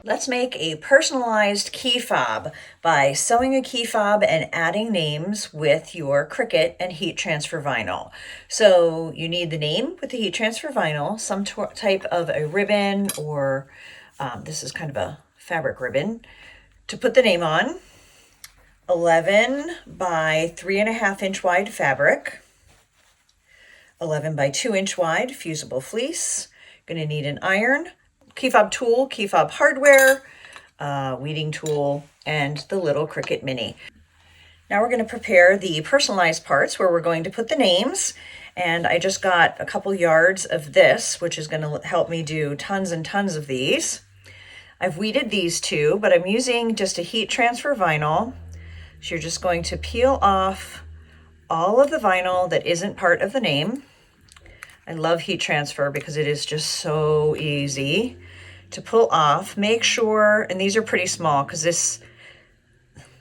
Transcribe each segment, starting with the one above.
Let's make a personalized key fob by sewing a key fob and adding names with your Cricut and heat transfer vinyl. So you need the name with the heat transfer vinyl, some type of a ribbon, or this is kind of a fabric ribbon to put the name on. 11 by 3.5 inch wide fabric, 11 by 2 inch wide fusible fleece. Going to need an iron, key fob tool, key fob hardware, weeding tool, and the little Cricut Mini. Now we're going to prepare the personalized parts where we're going to put the names. And I just got a couple yards of this, which is going to help me do tons and tons of these. I've weeded these two, but I'm using just a heat transfer vinyl. So you're just going to peel off all of the vinyl that isn't part of the name. I love heat transfer because it is just so easy to pull off. Make sure, and these are pretty small because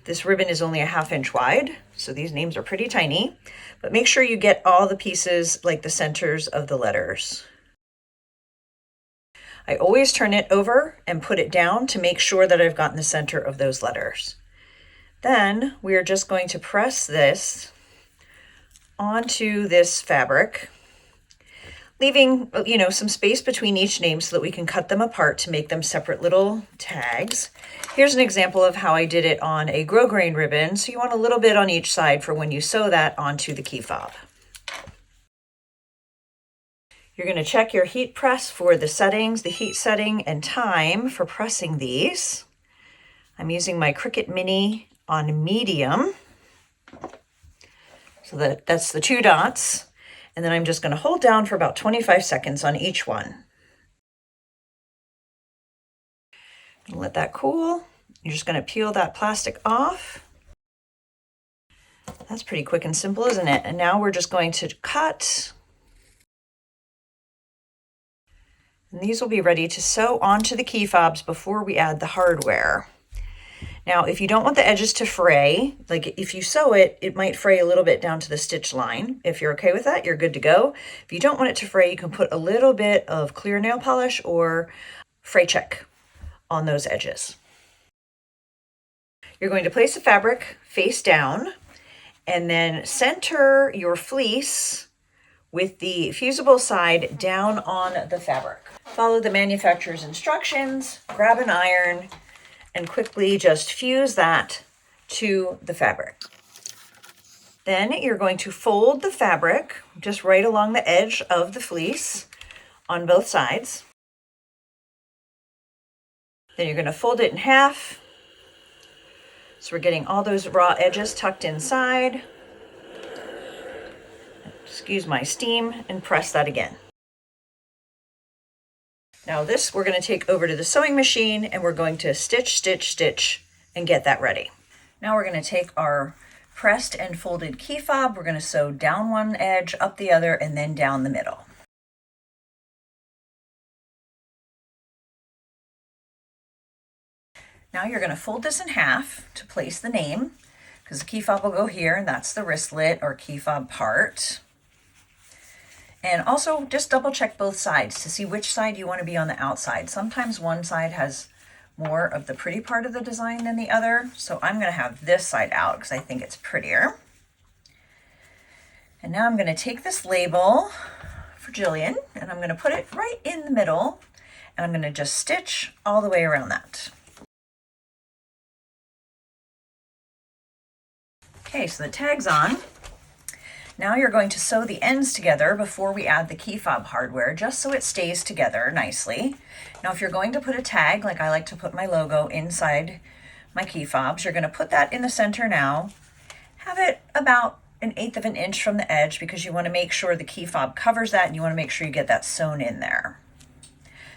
this ribbon is only 1/2 inch wide, so these names are pretty tiny, but make sure you get all the pieces like the centers of the letters. I always turn it over and put it down to make sure that I've gotten the center of those letters. Then we are just going to press this onto this fabric, leaving, some space between each name so that we can cut them apart to make them separate little tags. Here's an example of how I did it on a grosgrain ribbon. So you want a little bit on each side for when you sew that onto the key fob. You're going to check your heat press for the settings, the heat setting and time for pressing these. I'm using my Cricut Mini on medium. So that's the 2 dots. And then I'm just going to hold down for about 25 seconds on each one. Let that cool. You're just going to peel that plastic off. That's pretty quick and simple, isn't it? And now we're just going to cut. And these will be ready to sew onto the key fobs before we add the hardware. Now, if you don't want the edges to fray, like if you sew it, it might fray a little bit down to the stitch line. If you're okay with that, you're good to go. If you don't want it to fray, you can put a little bit of clear nail polish or fray check on those edges. You're going to place the fabric face down and then center your fleece with the fusible side down on the fabric. Follow the manufacturer's instructions, grab an iron, and quickly just fuse that to the fabric. Then you're going to fold the fabric just right along the edge of the fleece on both sides. Then you're going to fold it in half. So we're getting all those raw edges tucked inside. Excuse my steam, and press that again. Now this we're going to take over to the sewing machine and we're going to stitch, stitch, stitch and get that ready. Now we're going to take our pressed and folded key fob. We're going to sew down one edge, up the other, and then down the middle. Now you're going to fold this in half to place the name, because the key fob will go here, and that's the wristlet or key fob part. And also just double check both sides to see which side you want to be on the outside. Sometimes one side has more of the pretty part of the design than the other. So I'm going to have this side out because I think it's prettier. And now I'm going to take this label for Jillian and I'm going to put it right in the middle. And I'm going to just stitch all the way around that. Okay, so the tag's on. Now you're going to sew the ends together before we add the key fob hardware, just so it stays together nicely. Now if you're going to put a tag, like I like to put my logo inside my key fobs, you're going to put that in the center now. Have it about 1/8 of an inch from the edge because you want to make sure the key fob covers that and you want to make sure you get that sewn in there.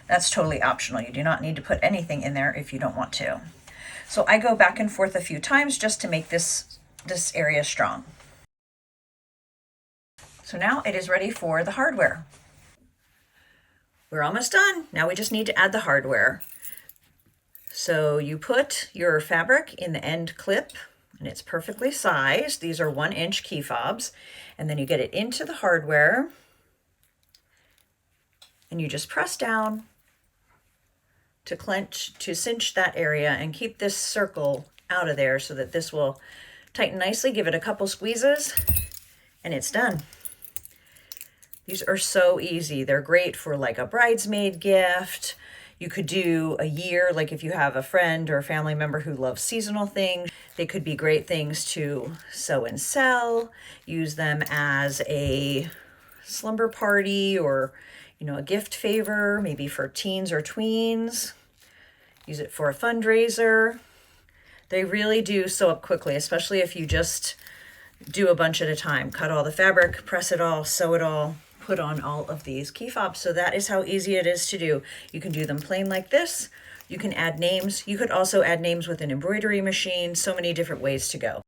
That's totally optional. You do not need to put anything in there if you don't want to. So I go back and forth a few times just to make this area strong. So now it is ready for the hardware. We're almost done. Now we just need to add the hardware. So you put your fabric in the end clip and it's perfectly sized. These are 1 inch key fobs. And then you get it into the hardware and you just press down to cinch that area and keep this circle out of there so that this will tighten nicely. Give it a couple squeezes and it's done. These are so easy. They're great for like a bridesmaid gift. You could do a year, like if you have a friend or a family member who loves seasonal things, they could be great things to sew and sell, use them as a slumber party or, you know, a gift favor, maybe for teens or tweens. Use it for a fundraiser. They really do sew up quickly, especially if you just do a bunch at a time. Cut all the fabric, press it all, sew it all, put on all of these key fobs. So that is how easy it is to do. You can do them plain like this. You can add names. You could also add names with an embroidery machine. So many different ways to go.